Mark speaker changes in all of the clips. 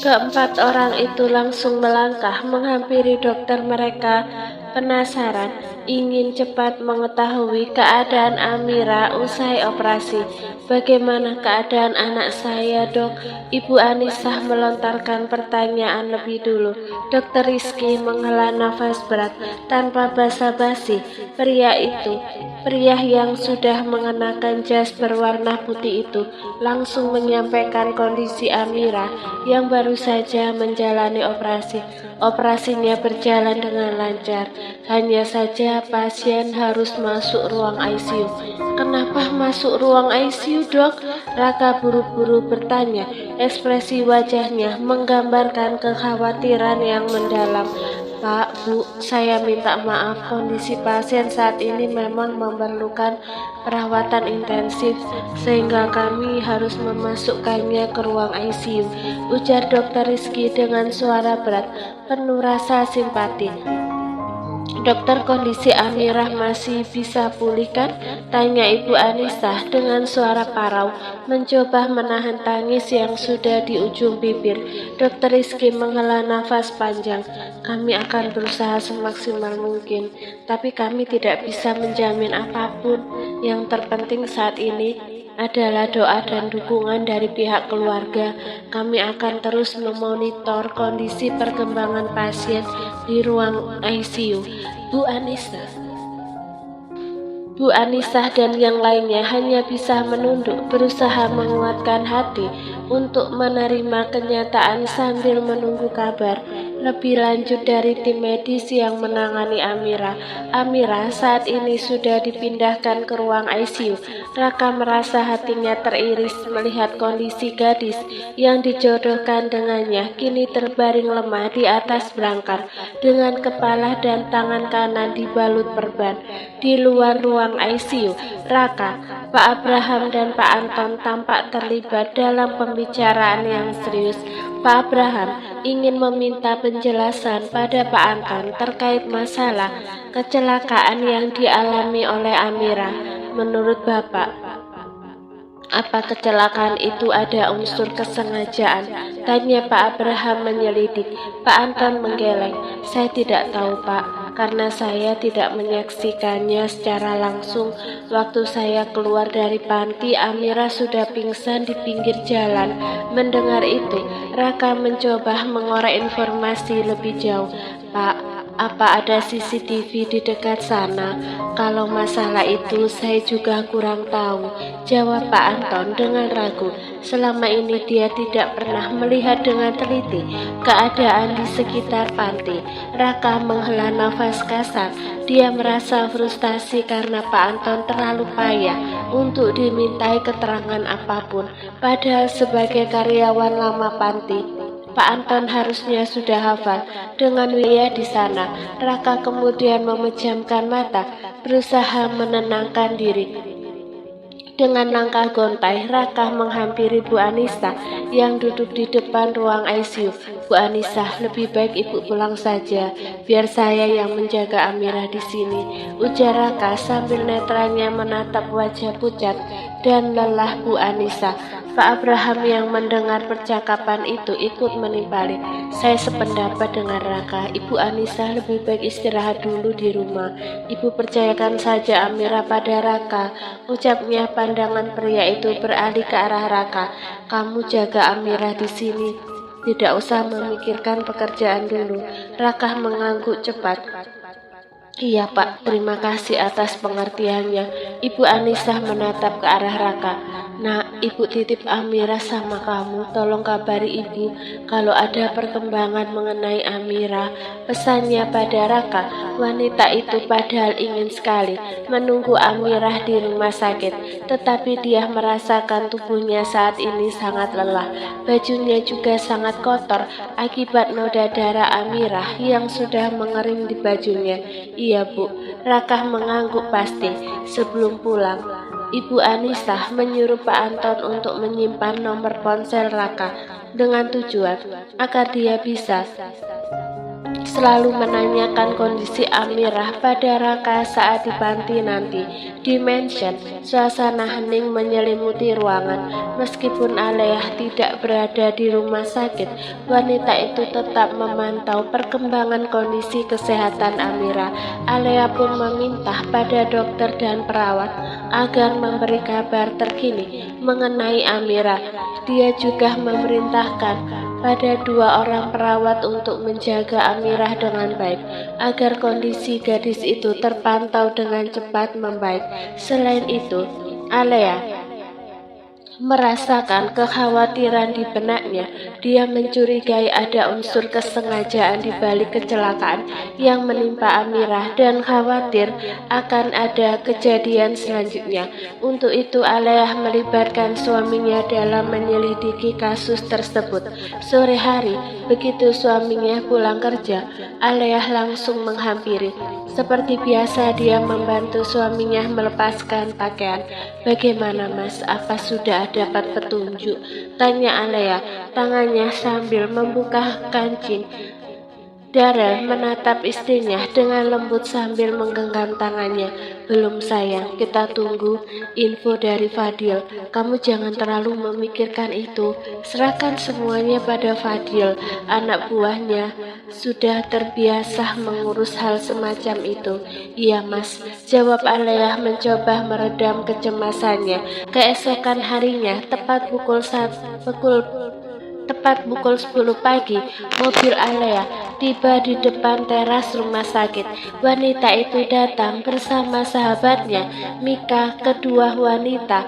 Speaker 1: Keempat orang itu langsung melangkah menghampiri dokter. Mereka penasaran, ingin cepat mengetahui keadaan Amira usai operasi. "Bagaimana keadaan anak saya, Dok?" Ibu Anisah melontarkan pertanyaan lebih dulu. Dokter Rizky menghela nafas berat tanpa basa-basi. Pria yang sudah mengenakan jas berwarna putih itu langsung menyampaikan kondisi Amira yang baru saja menjalani operasi. Operasinya berjalan dengan lancar, hanya saja pasien harus masuk ruang ICU. "Kenapa masuk ruang ICU, Dok?" Raka buru-buru bertanya. Ekspresi wajahnya menggambarkan kekhawatiran yang mendalam. "Pak, Bu, saya minta maaf, kondisi pasien saat ini memang memerlukan perawatan intensif, sehingga kami harus memasukkannya ke ruang ICU," ujar Dokter Rizky dengan suara berat, penuh rasa simpati. "Dokter, kondisi Amirah masih bisa pulih kan?" tanya Ibu Anisah dengan suara parau, mencoba menahan tangis yang sudah di ujung bibir. Dokter Rizky menghela nafas panjang. "Kami akan berusaha semaksimal mungkin, tapi kami tidak bisa menjamin apapun. Yang terpenting saat ini adalah doa dan dukungan dari pihak keluarga. Kami akan terus memonitor kondisi perkembangan pasien di ruang ICU." Bu Anisah dan yang lainnya hanya bisa menunduk, berusaha menguatkan hati untuk menerima kenyataan sambil menunggu kabar lebih lanjut dari tim medis yang menangani Amira. Amira saat ini sudah dipindahkan ke ruang ICU. Raka merasa hatinya teriris melihat kondisi gadis yang dijodohkan dengannya kini terbaring lemah di atas brangkar dengan kepala dan tangan kanan dibalut perban. Di luar ruang ICU, Raka, Pak Abraham dan Pak Anton tampak terlibat dalam pembicaraan yang serius. Pak Abraham ingin meminta penjelasan pada Pak Anton terkait masalah kecelakaan yang dialami oleh Amira. "Menurut Bapak, apa kecelakaan itu ada unsur kesengajaan?" tanya Pak Abraham menyelidik. Pak Anton menggeleng. "Saya tidak tahu, Pak, karena saya tidak menyaksikannya secara langsung. Waktu saya keluar dari panti, Amira sudah pingsan di pinggir jalan." Mendengar itu, Raka mencoba mengorek informasi lebih jauh. "Pak, apa ada CCTV di dekat sana?" "Kalau masalah itu saya juga kurang tahu," jawab Pak Anton dengan ragu. Selama ini dia tidak pernah melihat dengan teliti keadaan di sekitar panti. Raka menghela nafas kasar. Dia merasa frustasi karena Pak Anton terlalu payah untuk dimintai keterangan apapun. Padahal sebagai karyawan lama panti, Pak Anton harusnya sudah hafal dengan wilayah di sana. Raka kemudian memejamkan mata, berusaha menenangkan diri. Dengan langkah gontai, Raka menghampiri Bu Anisah yang duduk di depan ruang ICU. "Bu Anisah, lebih baik Ibu pulang saja, biar saya yang menjaga Amira di sini," ujar Raka sambil netranya menatap wajah pucat dan lelah Bu Anisah. Pak Abraham yang mendengar percakapan itu ikut menimpali. "Saya sependapat dengan Raka. Ibu Anisah lebih baik istirahat dulu di rumah. Ibu percayakan saja Amira pada Raka," ucapnya. Pandangan pria itu beralih ke arah Raka. "Kamu jaga Amira di sini. Tidak usah memikirkan pekerjaan dulu." Raka mengangguk cepat. "Iya, Pak, terima kasih atas pengertiannya." Ibu Anisah menatap ke arah Raka. "Nak, Ibu titip Amira sama kamu. Tolong kabari Ibu kalau ada perkembangan mengenai Amira," pesannya pada Raka. Wanita itu padahal ingin sekali menunggu Amira di rumah sakit, tetapi dia merasakan tubuhnya saat ini sangat lelah. Bajunya juga sangat kotor akibat noda darah Amira yang sudah mengering di bajunya. "Iya, Bu," Raka mengangguk pasti. Sebelum pulang, Ibu Anisah menyuruh Pak Anton untuk menyimpan nomor ponsel Raka dengan tujuan agar dia bisa selalu menanyakan kondisi Amirah pada Raka saat di panti nanti. Di mansion, suasana hening menyelimuti ruangan. Meskipun Aleyah tidak berada di rumah sakit, wanita itu tetap memantau perkembangan kondisi kesehatan Amirah. Aleyah pun meminta pada dokter dan perawat agar memberi kabar terkini mengenai Amirah. Dia juga memerintahkan pada 2 orang perawat untuk menjaga Amirah dengan baik, agar kondisi gadis itu terpantau dengan cepat membaik. Selain itu, Aleyah merasakan kekhawatiran di benaknya. Dia mencurigai ada unsur kesengajaan di balik kecelakaan yang menimpa Amirah dan khawatir akan ada kejadian selanjutnya. Untuk itu, Aleyah melibatkan suaminya dalam menyelidiki kasus tersebut. Sore hari, begitu suaminya pulang kerja, Aleyah langsung menghampiri. Seperti biasa, dia membantu suaminya melepaskan pakaian. "Bagaimana, Mas? Apa sudah dapat petunjuk?" tanya Aleyah, tangannya sambil membuka kancing. Darrell menatap istrinya dengan lembut sambil menggenggam tangannya. "Belum sayang, kita tunggu info dari Fadil. Kamu jangan terlalu memikirkan itu. Serahkan semuanya pada Fadil. Anak buahnya sudah terbiasa mengurus hal semacam itu." "Iya, Mas," jawab Aleyah mencoba meredam kecemasannya. Keesokan harinya, tepat pukul 10 pagi, mobil Aleyah tiba di depan teras rumah sakit. Wanita itu datang bersama sahabatnya, Mika. Kedua wanita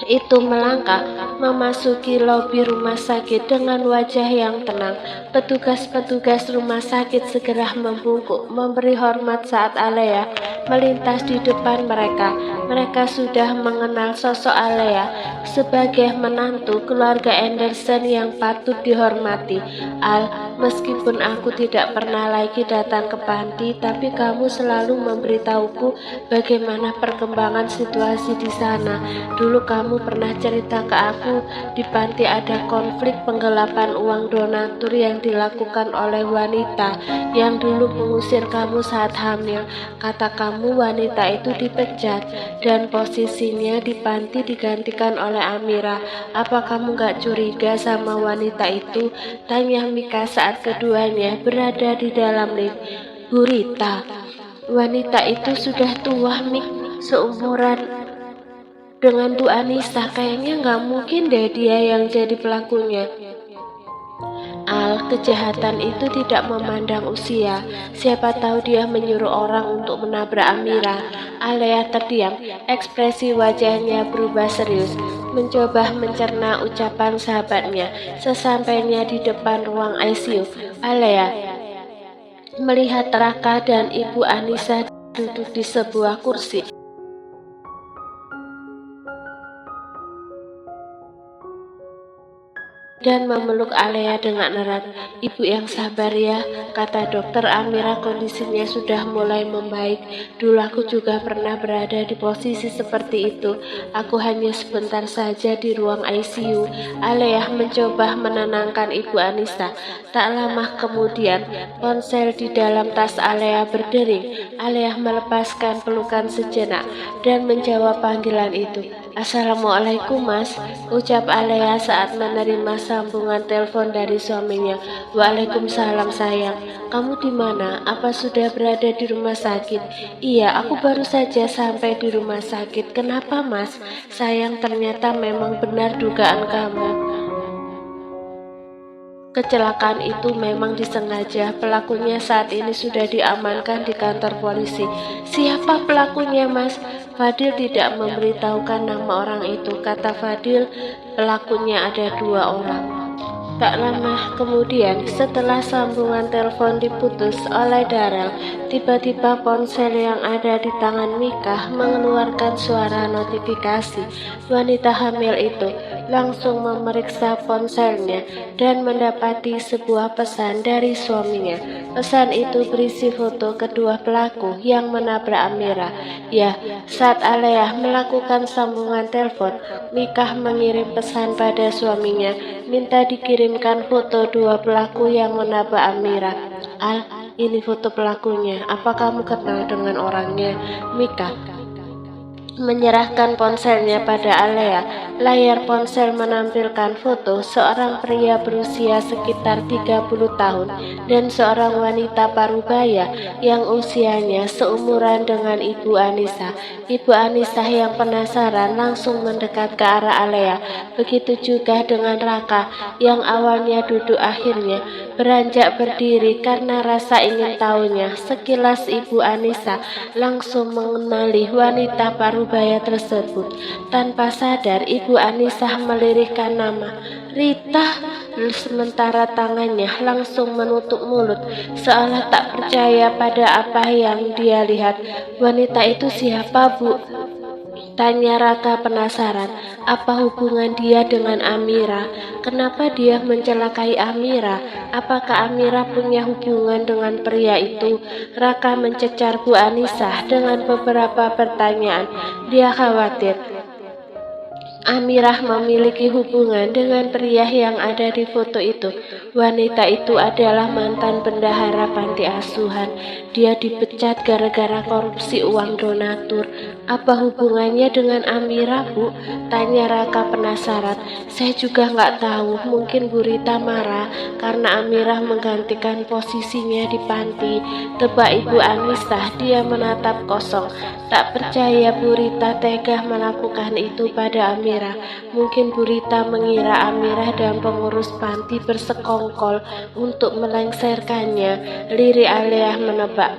Speaker 1: itu melangkah memasuki lobi rumah sakit dengan wajah yang tenang. Petugas-petugas rumah sakit segera membungkuk, memberi hormat saat Aleyah melintas di depan mereka. Mereka sudah mengenal sosok Aleyah sebagai menantu keluarga Anderson yang patut dihormati. "Al, meskipun aku tidak pernah lagi datang ke panti, tapi kamu selalu memberitahuku bagaimana perkembangan situasi di sana. Dulu kamu pernah cerita ke aku di panti ada konflik penggelapan uang donatur yang dilakukan oleh wanita yang dulu mengusir kamu saat hamil. Kata kamu wanita itu dipecat dan posisinya di panti digantikan oleh Amirah. Apa kamu gak curiga sama wanita itu?" tanya Mika saat keduanya berada di dalam lift. "Bu Rita, wanita itu sudah tua, Mik, seumuran dengan Bu Anissa. Kayaknya nggak mungkin deh dia yang jadi pelakunya." "Al, kejahatan itu tidak memandang usia. Siapa tahu dia menyuruh orang untuk menabrak Amirah." Aleyah terdiam, ekspresi wajahnya berubah serius, mencoba mencerna ucapan sahabatnya. Sesampainya di depan ruang ICU, Aleyah melihat Raka dan Ibu Anissa duduk di sebuah kursi dan memeluk Aleyah dengan erat. "Ibu yang sabar ya," kata dokter. "Amirah kondisinya sudah mulai membaik. Dulu aku juga pernah berada di posisi seperti itu. Aku hanya sebentar saja di ruang ICU." Aleyah mencoba menenangkan Ibu Anissa. Tak lama kemudian, ponsel di dalam tas Aleyah berdering. Aleyah melepaskan pelukan sejenak dan menjawab panggilan itu. "Assalamualaikum, Mas," ucap Aleyah saat menerima sambungan telepon dari suaminya. "Waalaikumsalam sayang. Kamu di mana? Apa sudah berada di rumah sakit?" "Iya, aku baru saja sampai di rumah sakit." "Kenapa, Mas?" "Sayang, ternyata memang benar dugaan kamu. Kecelakaan itu memang disengaja. Pelakunya saat ini sudah diamankan di kantor polisi." "Siapa pelakunya, Mas?" "Fadil tidak memberitahukan nama orang itu. Kata Fadil, pelakunya ada 2 orang." Tak lama kemudian, setelah sambungan telepon diputus oleh Darrell, tiba-tiba ponsel yang ada di tangan Mika mengeluarkan suara notifikasi. Wanita hamil itu langsung memeriksa ponselnya dan mendapati sebuah pesan dari suaminya. Pesan itu berisi foto kedua pelaku yang menabrak Amirah. Ya, saat Aleyah melakukan sambungan telepon, Mika mengirim pesan pada suaminya, minta dikirimkan foto 2 pelaku yang menabrak Amirah. Al, ini foto pelakunya. Apa kamu kenal dengan orangnya? Mika menyerahkan ponselnya pada Alea. Layar ponsel menampilkan foto seorang pria berusia sekitar 30 tahun dan seorang wanita parubaya yang usianya seumuran dengan Ibu Anissa. Ibu Anissa yang penasaran langsung mendekat ke arah Alea. Begitu juga dengan Raka yang awalnya duduk akhirnya beranjak berdiri karena rasa ingin tahunya. Sekilas Ibu Anissa langsung mengenali wanita parubaya tersebut. Tanpa sadar, Ibu Anissa melirikkan nama Rita, sementara tangannya langsung menutup mulut, seolah tak percaya pada apa yang dia lihat. Wanita itu siapa, Bu? Tanya Raka penasaran. Apa hubungan dia dengan Amira? Kenapa dia mencelakai Amira? Apakah Amira punya hubungan dengan pria itu? Raka mencecar Bu Anissa dengan beberapa pertanyaan. Dia khawatir Amirah memiliki hubungan dengan pria yang ada di foto itu. Wanita itu adalah mantan bendahara panti asuhan. Dia dipecat gara-gara korupsi uang donatur. Apa hubungannya dengan Amirah, Bu? Tanya Raka penasaran. Saya juga nggak tahu. Mungkin Bu Rita marah karena Amirah menggantikan posisinya di panti. Tebak Ibu Anissa. Dia menatap kosong. Tak percaya Bu Rita tega melakukan itu pada Amira. Mungkin Bu Rita mengira Amira dan pengurus panti bersekongkol untuk melengsarkannya. Lirik Alea menebak.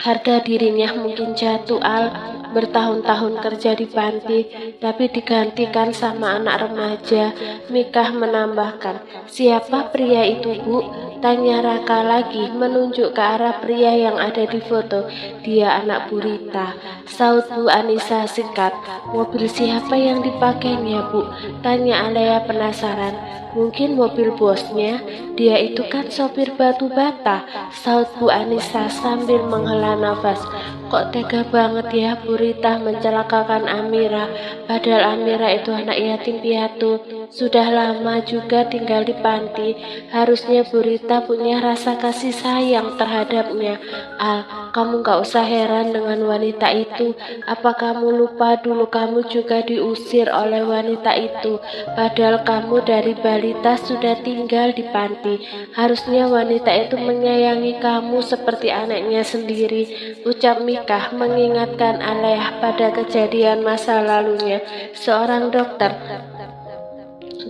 Speaker 1: Harga dirinya mungkin jatuh, Al. Bertahun-tahun kerja di panti, tapi digantikan sama anak remaja. Mika menambahkan. Siapa pria itu, Bu? Tanya Raka lagi, menunjuk ke arah pria yang ada di foto. Dia anak Bu Rita. Saud Bu Anissa singkat. Mobil siapa yang dipakainya, Bu? Tanya Alea penasaran. Mungkin mobil bosnya. Dia itu kan sopir batu bata. Saud Bu Anissa sambil menghela nafas. Kok tega banget ya Bu Rita mencelakakan Amira. Padahal Amira itu anak yatim piatu. Sudah lama juga tinggal di panti. Harusnya Bu Rita punya rasa kasih sayang terhadapnya. Al, kamu gak usah heran dengan wanita itu. Apa kamu lupa dulu kamu juga diusir oleh wanita itu? Padahal kamu dari balita sudah tinggal di panti. Harusnya wanita itu menyayangi kamu seperti anaknya sendiri. Ucap Mika mengingatkan Alea pada kejadian masa lalunya. Seorang dokter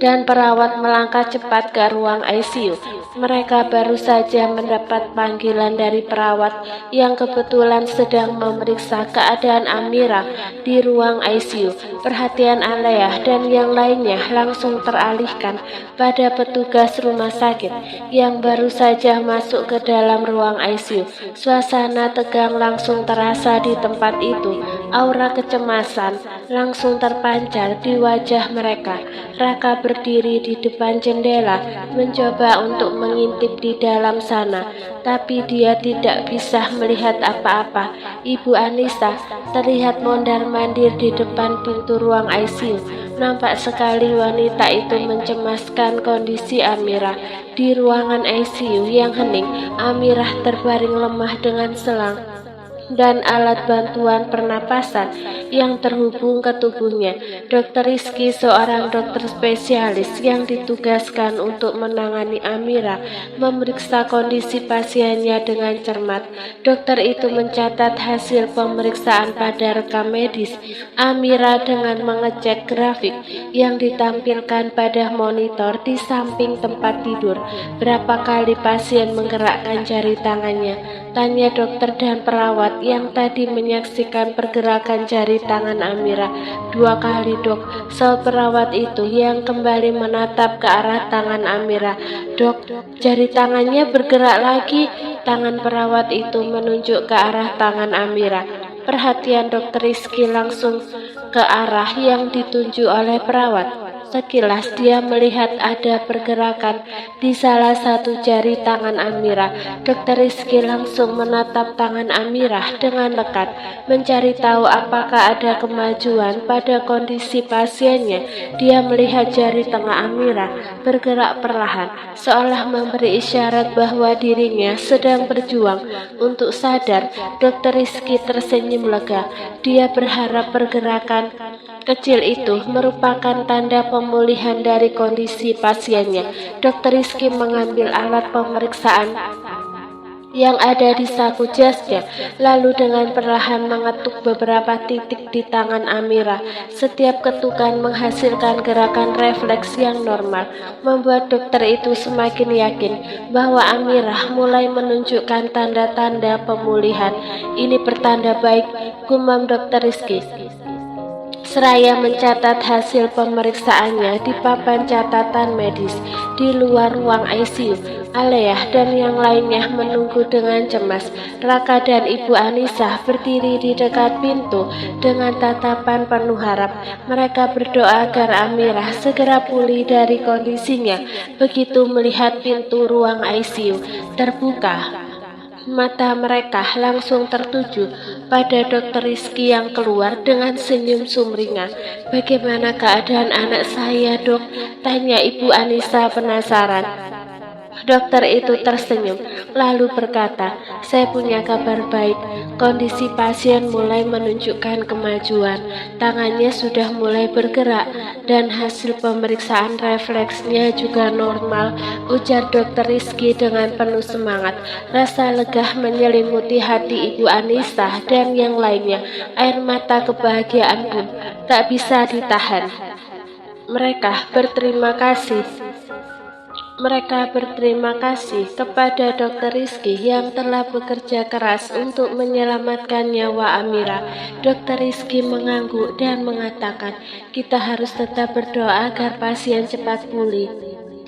Speaker 1: dan perawat melangkah cepat ke ruang ICU. Mereka baru saja mendapat panggilan dari perawat yang kebetulan sedang memeriksa keadaan Amira di ruang ICU. Perhatian Alea dan yang lainnya langsung teralihkan pada petugas rumah sakit yang baru saja masuk ke dalam ruang ICU. Suasana tegang langsung terasa di tempat itu. Aura kecemasan langsung terpancar di wajah mereka. Raka berdiri di depan jendela, mencoba untuk mengintip di dalam sana, tapi dia tidak bisa melihat apa-apa. Ibu Anissa terlihat mondar-mandir di depan pintu ruang ICU. Nampak sekali wanita itu mencemaskan kondisi Amira. Di ruangan ICU yang hening, Amira terbaring lemah dengan selang dan alat bantuan pernapasan yang terhubung ke tubuhnya. Dr. Rizky, seorang dokter spesialis yang ditugaskan untuk menangani Amira, memeriksa kondisi pasiennya dengan cermat. Dokter itu mencatat hasil pemeriksaan pada rekam medis Amira dengan mengecek grafik yang ditampilkan pada monitor di samping tempat tidur. Berapa kali pasien menggerakkan jari tangannya? Tanya dokter dan perawat yang tadi menyaksikan pergerakan jari tangan Amira. 2 kali, Dok. Perawat itu yang kembali menatap ke arah tangan Amira. Dok, jari tangannya bergerak lagi. Tangan perawat itu menunjuk ke arah tangan Amira. Perhatian dokter Rizky langsung ke arah yang ditunjuk oleh perawat. Sekilas dia melihat ada pergerakan di salah satu jari tangan Amirah. Dokter Rizky langsung menatap tangan Amirah dengan lekat, mencari tahu apakah ada kemajuan pada kondisi pasiennya. Dia melihat jari tengah Amirah bergerak perlahan, seolah memberi isyarat bahwa dirinya sedang berjuang untuk sadar. Dokter Rizky tersenyum lega. Dia berharap pergerakan kecil itu merupakan tanda pemulihan dari kondisi pasiennya. Dokter Rizky mengambil alat pemeriksaan yang ada di saku jasnya, lalu dengan perlahan mengetuk beberapa titik di tangan Amirah. Setiap ketukan menghasilkan gerakan refleks yang normal, membuat dokter itu semakin yakin bahwa Amirah mulai menunjukkan tanda-tanda pemulihan. Ini pertanda baik, gumam Dokter Rizky. Seraya mencatat hasil pemeriksaannya di papan catatan medis di luar ruang ICU. Aleyah dan yang lainnya menunggu dengan cemas. Raka dan Ibu Anisah berdiri di dekat pintu dengan tatapan penuh harap. Mereka berdoa agar Amirah segera pulih dari kondisinya. Begitu melihat pintu ruang ICU terbuka, mata mereka langsung tertuju pada Dokter Rizky yang keluar dengan senyum sumringah. "Bagaimana keadaan anak saya, Dok?" tanya Ibu Anissa penasaran. Dokter itu tersenyum, lalu berkata, "Saya punya kabar baik. Kondisi pasien mulai menunjukkan kemajuan. Tangannya sudah mulai bergerak dan hasil pemeriksaan refleksnya juga normal," ujar Dokter Rizky dengan penuh semangat. Rasa lega menyelimuti hati Ibu Anissa dan yang lainnya. Air mata kebahagiaan pun tak bisa ditahan. Mereka berterima kasih kepada Dokter Rizky yang telah bekerja keras untuk menyelamatkan nyawa Amirah. Dokter Rizky mengangguk dan mengatakan, "Kita harus tetap berdoa agar pasien cepat pulih.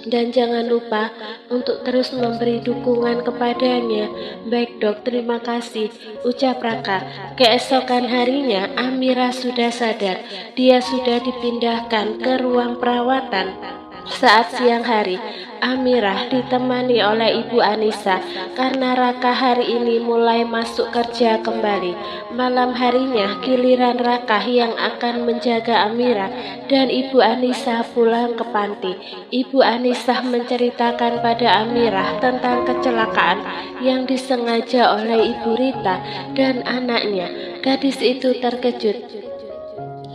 Speaker 1: Dan jangan lupa untuk terus memberi dukungan kepadanya." "Baik, Dok, terima kasih," ucap Raka. Keesokan harinya, Amirah sudah sadar. Dia sudah dipindahkan ke ruang perawatan. Saat siang hari, Amirah ditemani oleh Ibu Anissa karena Raka hari ini mulai masuk kerja kembali. Malam harinya giliran Raka yang akan menjaga Amirah dan Ibu Anissa pulang ke panti. Ibu Anissa menceritakan pada Amirah tentang kecelakaan yang disengaja oleh Ibu Rita dan anaknya. Gadis itu terkejut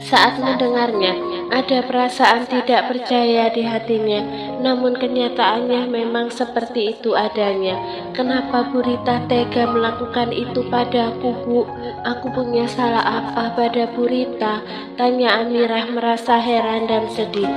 Speaker 1: saat mendengarnya. Ada perasaan tidak percaya di hatinya, namun kenyataannya memang seperti itu adanya. "Kenapa Bu Rita tega melakukan itu padaku, Bu? Aku punya salah apa pada Bu Rita?" tanya Amirah merasa heran dan sedih.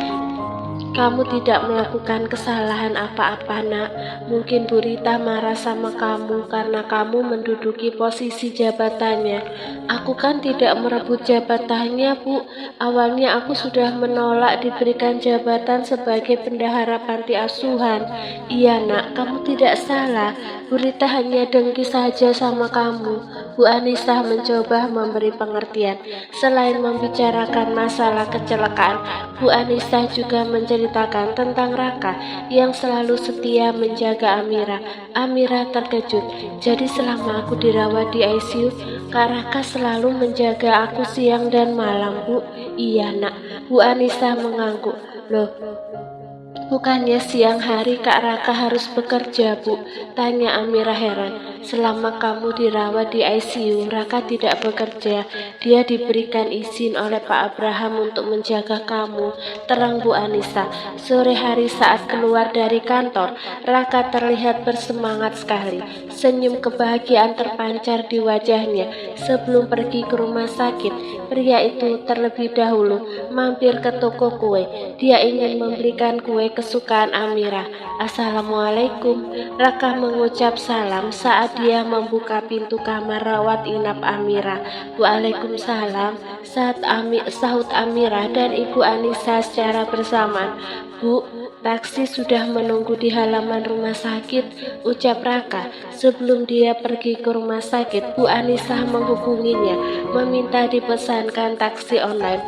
Speaker 1: "Kamu tidak melakukan kesalahan apa-apa, Nak. Mungkin Bu Rita marah sama kamu karena kamu menduduki posisi jabatannya." "Aku kan tidak merebut jabatannya, Bu. Awalnya aku sudah menolak diberikan jabatan sebagai bendahara panti asuhan." "Iya, Nak, kamu tidak salah. Bu Rita hanya dengki saja sama kamu." Bu Anissa mencoba memberi pengertian. Selain membicarakan masalah kecelakaan, Bu Anissa juga menceritakan tentang Raka yang selalu setia menjaga Amirah. Amirah terkejut. "Jadi selama aku dirawat di ICU, Kak Raka selalu menjaga aku siang dan malam, Bu?" "Iya, Nak." Bu Anissa mengangguk. "Loh, bukannya siang hari Kak Raka harus bekerja, Bu?" tanya Amirah heran. "Selama kamu dirawat di ICU, Raka tidak bekerja. Dia diberikan izin oleh Pak Abraham untuk menjaga kamu," terang Bu Anissa. Sore hari saat keluar dari kantor, Raka terlihat bersemangat sekali. Senyum kebahagiaan terpancar di wajahnya. Sebelum pergi ke rumah sakit, pria itu terlebih dahulu mampir ke toko kue. Dia ingin membelikan kue kesukaan Amirah. "Assalamualaikum." Raka mengucap salam saat dia membuka pintu kamar rawat inap Amirah. "Waalaikumsalam," sahut Amirah dan Ibu Anissa secara bersamaan. "Bu, taksi sudah menunggu di halaman rumah sakit," ucap Raka. Sebelum dia pergi ke rumah sakit, Bu Anissa menghubunginya, meminta dipesankan taksi online.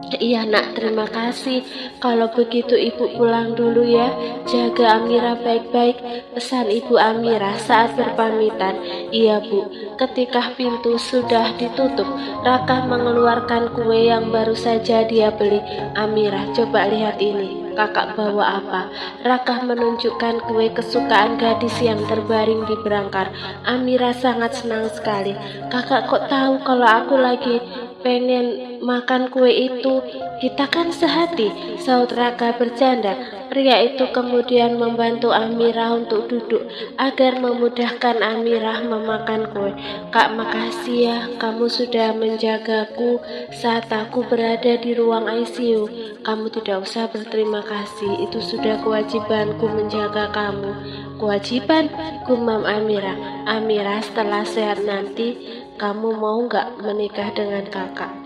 Speaker 1: Iya nak, terima kasih. Kalau begitu ibu pulang dulu ya. Jaga Amira baik-baik, pesan ibu Amira saat berpamitan. Iya bu. Ketika pintu sudah ditutup, Raka mengeluarkan kue yang baru saja dia beli. Amira, coba lihat ini. Kakak bawa apa? Raka menunjukkan kue kesukaan gadis yang terbaring di berangkar. Amira sangat senang sekali. Kakak kok tahu kalau aku lagi pengen makan kue itu? Kita kan sehati, saut Raka bercanda. Pria itu kemudian membantu Amira untuk duduk agar memudahkan Amira memakan kue. Kak, makasih ya, kamu sudah menjagaku saat aku berada di ruang ICU. Kamu tidak usah berterima kasih, itu sudah kewajibanku menjaga kamu. Kewajiban? Gumam Amira. Amira, setelah sehat nanti, kamu mau nggak menikah dengan kakak?